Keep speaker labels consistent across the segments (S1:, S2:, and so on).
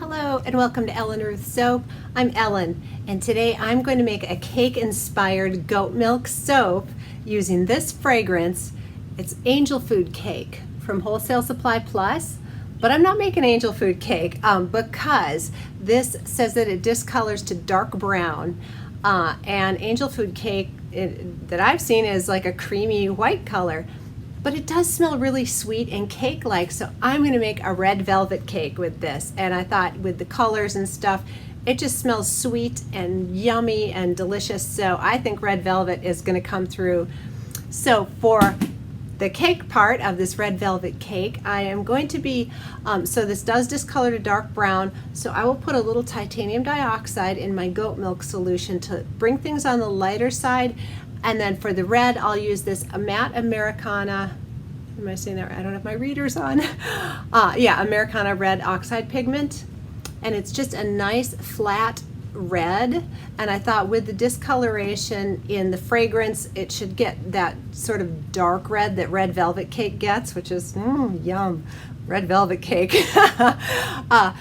S1: Hello and welcome to Ellen Ruth Soap. I'm Ellen and today I'm going to make a cake inspired goat milk soap using this fragrance. It's Angel Food Cake from Wholesale Supply Plus, but I'm not making angel food cake because this says that it discolors to dark brown and angel food cake that I've seen is like a creamy white color. But it does smell really sweet and cake-like, so I'm going to make a red velvet cake with this. And I thought with the colors and stuff, it just smells sweet and yummy and delicious. So I think red velvet is going to come through. So for the cake part of this red velvet cake, I am going to be, so this does discolor to dark brown, so I will put a little titanium dioxide in my goat milk solution to bring things on the lighter side. And then for the red, I'll use this matte Americana, am I saying that right? I don't have my readers on. Yeah, Americana red oxide pigment. And it's just a nice flat red. And I thought with the discoloration in the fragrance, it should get that sort of dark red that red velvet cake gets, which is, yum, red velvet cake.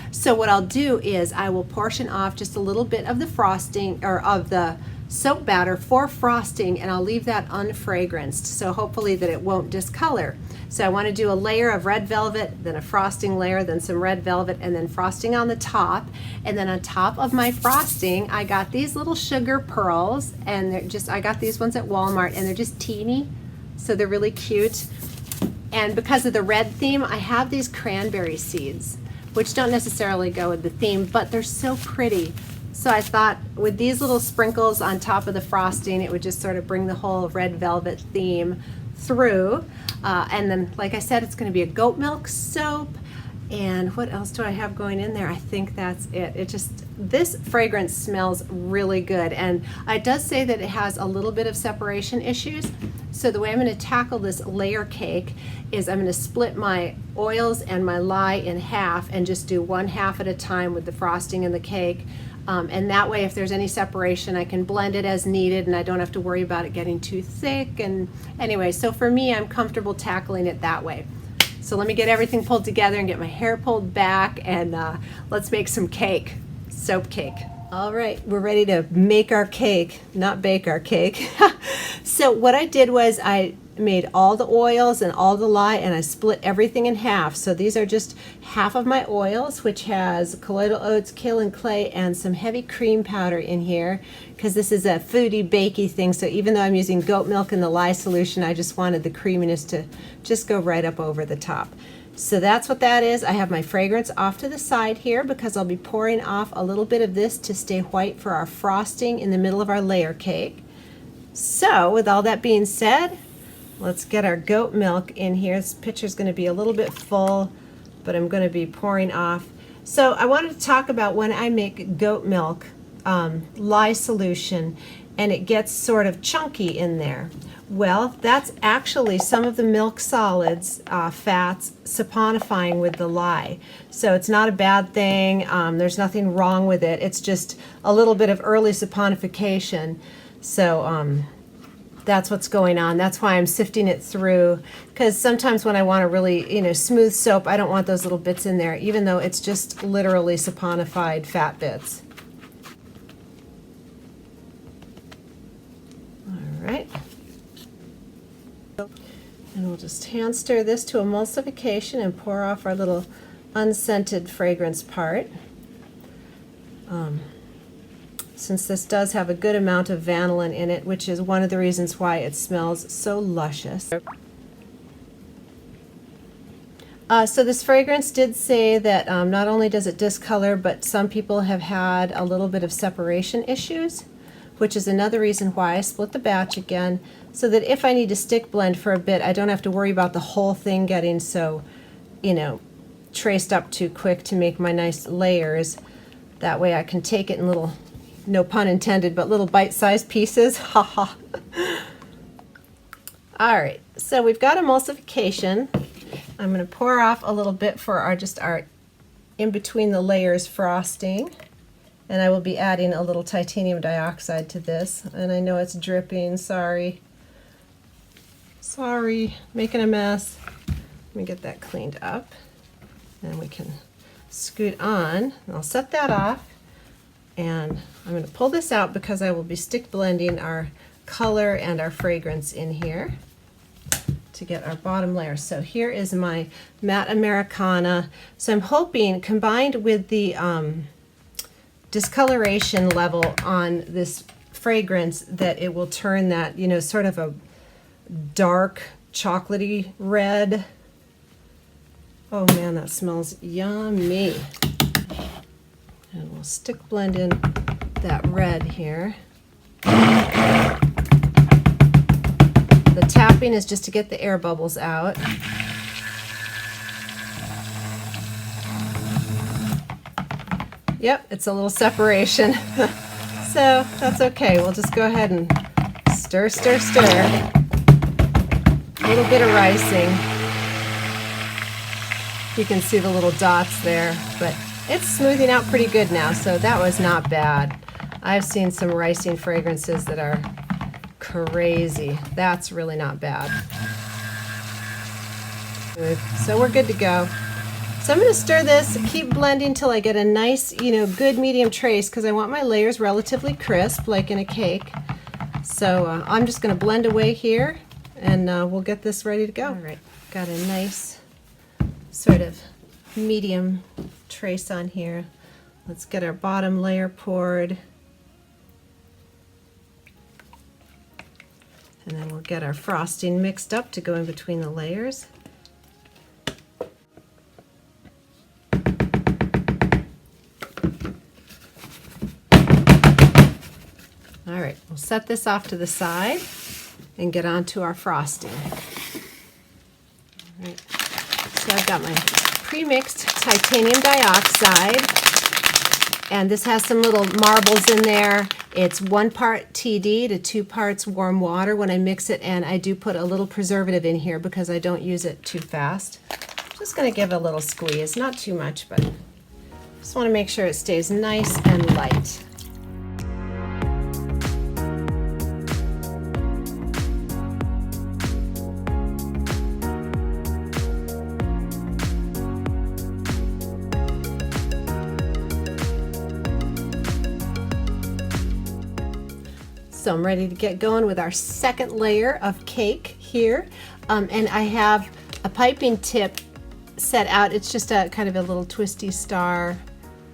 S1: So what I'll do is I will portion off just a little bit of the frosting, or of the soap batter for frosting, and I'll leave that unfragranced, so hopefully that it won't discolor. So I want to do a layer of red velvet, then a frosting layer, then some red velvet, and then frosting on the top. And then on top of my frosting, I got these little sugar pearls, and they're just, I got these ones at Walmart, and they're just teeny, so they're really cute. And because of the red theme, I have these cranberry seeds, which don't necessarily go with the theme, but they're so pretty. So I thought with these little sprinkles on top of the frosting, it would just sort of bring the whole red velvet theme through. And then, like I said, it's going to be a goat milk soap. And what else do I have going in there? I think that's it. It just, this fragrance smells really good. And it does say that it has a little bit of separation issues. So the way I'm going to tackle this layer cake is I'm going to split my oils and my lye in half and just do one half at a time with the frosting and the cake. And that way, if there's any separation, I can blend it as needed and I don't have to worry about it getting too thick. And anyway, so for me, I'm comfortable tackling it that way. So let me get everything pulled together and get my hair pulled back, and let's make some cake, soap cake. All right, we're ready to make our cake, not bake our cake. So what I did was I made all the oils and all the lye, and I split everything in half. So these are just half of my oils, which has colloidal oats, kaolin clay, and some heavy cream powder in here, because this is a foodie bakey thing. So even though I'm using goat milk in the lye solution, I just wanted the creaminess to just go right up over the top. So that's what that is. I have my fragrance off to the side here because I'll be pouring off a little bit of this to stay white for our frosting in the middle of our layer cake. So with all that being said, let's get our goat milk in here. This picture's going to be a little bit full, but I'm going to be pouring off. So I wanted to talk about when I make goat milk lye solution and it gets sort of chunky in there. Well, that's actually some of the milk solids, fats, saponifying with the lye. So it's not a bad thing. There's nothing wrong with it. It's just a little bit of early saponification. So that's what's going on. That's why I'm sifting it through, because sometimes when I want a really, smooth soap, I don't want those little bits in there, even though it's just literally saponified fat bits. All right. And we'll just hand stir this to emulsification and pour off our little unscented fragrance part. Since this does have a good amount of vanillin in it, which is one of the reasons why it smells so luscious. So this fragrance did say that not only does it discolor, but some people have had a little bit of separation issues, which is another reason why I split the batch again, so that if I need to stick blend for a bit, I don't have to worry about the whole thing getting so, traced up too quick to make my nice layers. That way I can take it in little, no pun intended, but little bite-sized pieces. Ha ha. All right, so we've got emulsification. I'm going to pour off a little bit for our in between the layers frosting. And I will be adding a little titanium dioxide to this. And I know it's dripping, sorry. Sorry, making a mess. Let me get that cleaned up. And we can scoot on. I'll set that off, and I'm going to pull this out because I will be stick blending our color and our fragrance in here to get our bottom layer. So here is my matte Americana. So I'm hoping, combined with the discoloration level on this fragrance, that it will turn that, you know, sort of a dark chocolatey red. Oh man, that smells yummy. And we'll stick blend in that red here. The tapping is just to get the air bubbles out. Yep, it's a little separation. So that's okay. We'll just go ahead and stir, stir, stir. A little bit of ricing. You can see the little dots there, but it's smoothing out pretty good now, so that was not bad. I've seen some ricing fragrances that are crazy. That's really not bad. So we're good to go. So I'm going to stir this, keep blending till I get a nice, you know, good medium trace, because I want my layers relatively crisp, like in a cake. So I'm just going to blend away here, and we'll get this ready to go. All right, got a nice sort of medium trace on here. Let's get our bottom layer poured. And then we'll get our frosting mixed up to go in between the layers. All right, we'll set this off to the side and get on to our frosting. All right, so I've got my pre-mixed titanium dioxide, and this has some little marbles in there. It's 1 part TD to 2 parts warm water when I mix it, and I do put a little preservative in here because I don't use it too fast. Just going to give it a little squeeze, not too much, but just want to make sure it stays nice and light. So I'm ready to get going with our second layer of cake here. And I have a piping tip set out. It's just a kind of a little twisty star.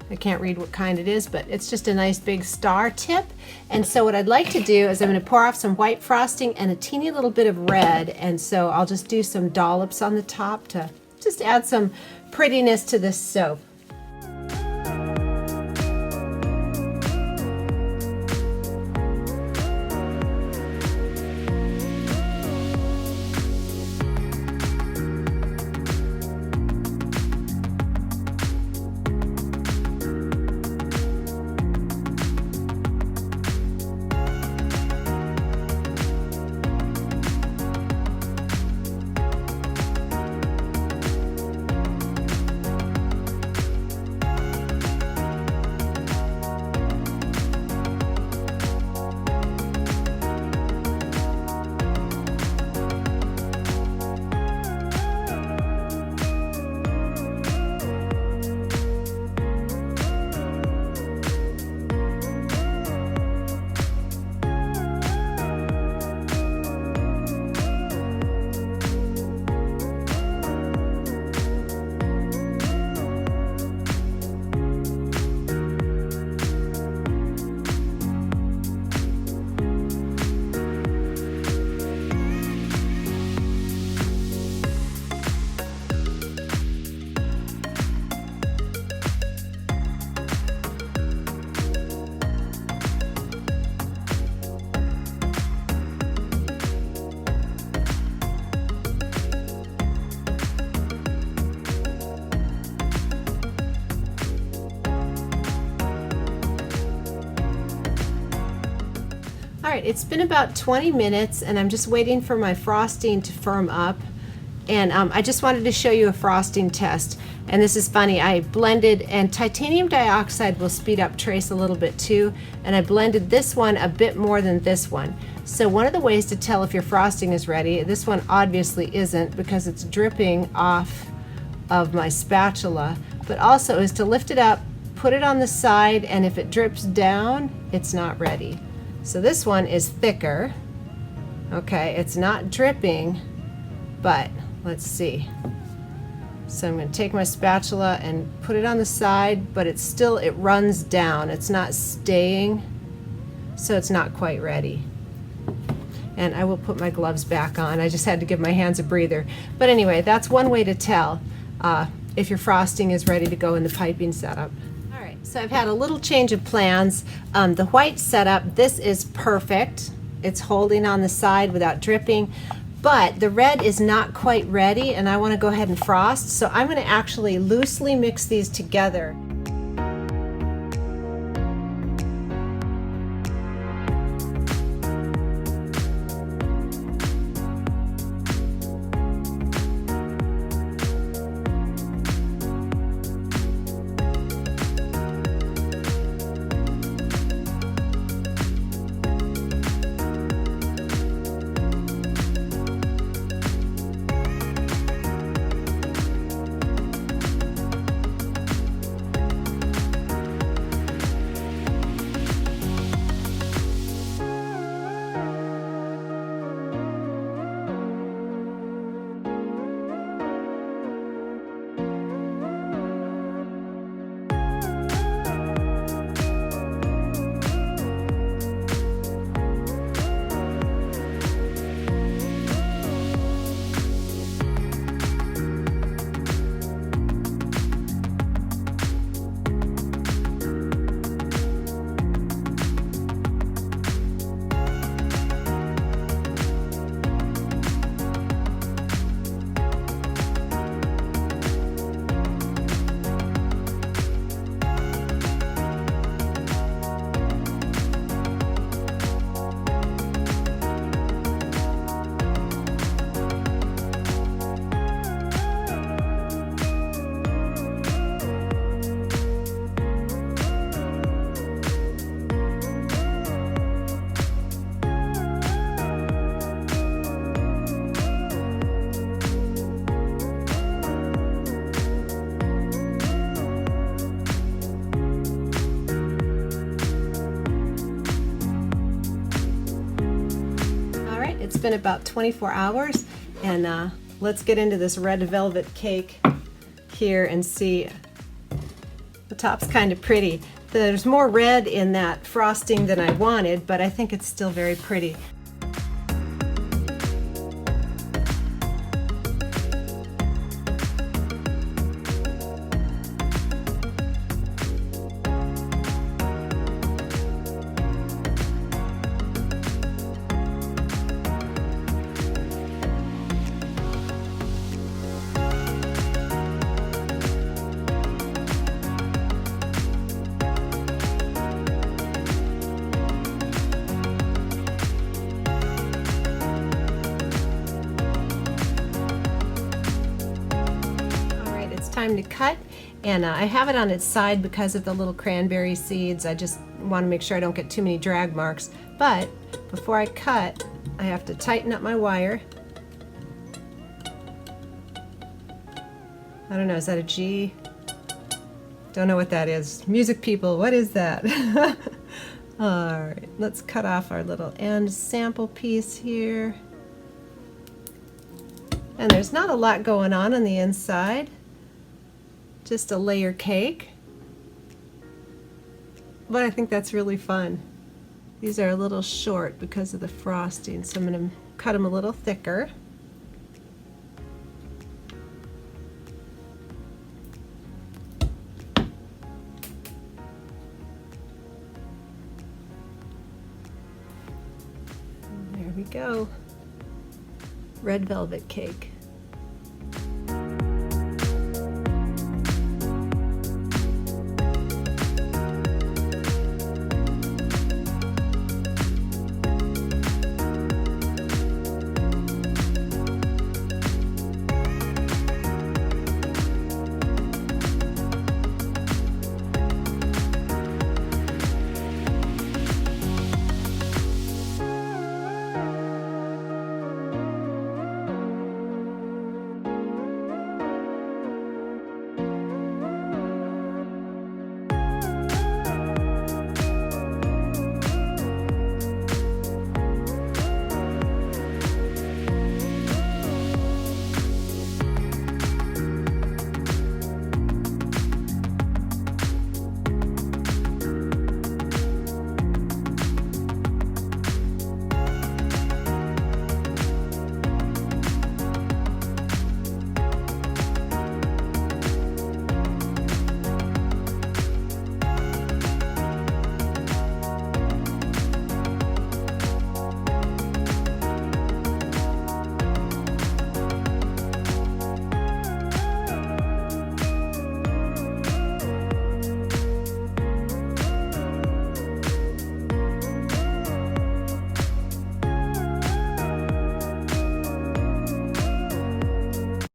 S1: I can't read what kind it is, but it's just a nice big star tip. And so what I'd like to do is I'm going to pour off some white frosting and a teeny little bit of red. And so I'll just do some dollops on the top to just add some prettiness to this soap. All right, it's been about 20 minutes and I'm just waiting for my frosting to firm up. And I just wanted to show you a frosting test. And this is funny, I blended, and titanium dioxide will speed up trace a little bit too, and I blended this one a bit more than this one. So one of the ways to tell if your frosting is ready, this one obviously isn't because it's dripping off of my spatula, but also is to lift it up, put it on the side, and if it drips down, it's not ready. So this one is thicker. Okay, it's not dripping, but let's see. So I'm going to take my spatula and put it on the side, but it runs down. It's not staying, so it's not quite ready. And I will put my gloves back on. I just had to give my hands a breather. But anyway, that's one way to tell if your frosting is ready to go in the piping setup. All right, so I've had a little change of plans. The white setup, this is perfect. It's holding on the side without dripping, but the red is not quite ready and I want to go ahead and frost. So I'm going to actually loosely mix these together. It's been about 24 hours and let's get into this red velvet cake here and see. The top's kind of pretty. There's more red in that frosting than I wanted, but I think it's still very pretty. Time to cut, and I have it on its side because of the little cranberry seeds. I just want to make sure I don't get too many drag marks, but before I cut I have to tighten up my wire. I don't know, is that a G? Don't know what that is. Music people, what is that? Alright, let's cut off our little end sample piece here. And there's not a lot going on the inside. Just a layer cake, but I think that's really fun. These are a little short because of the frosting, so I'm going to cut them a little thicker. And there we go. Red velvet cake.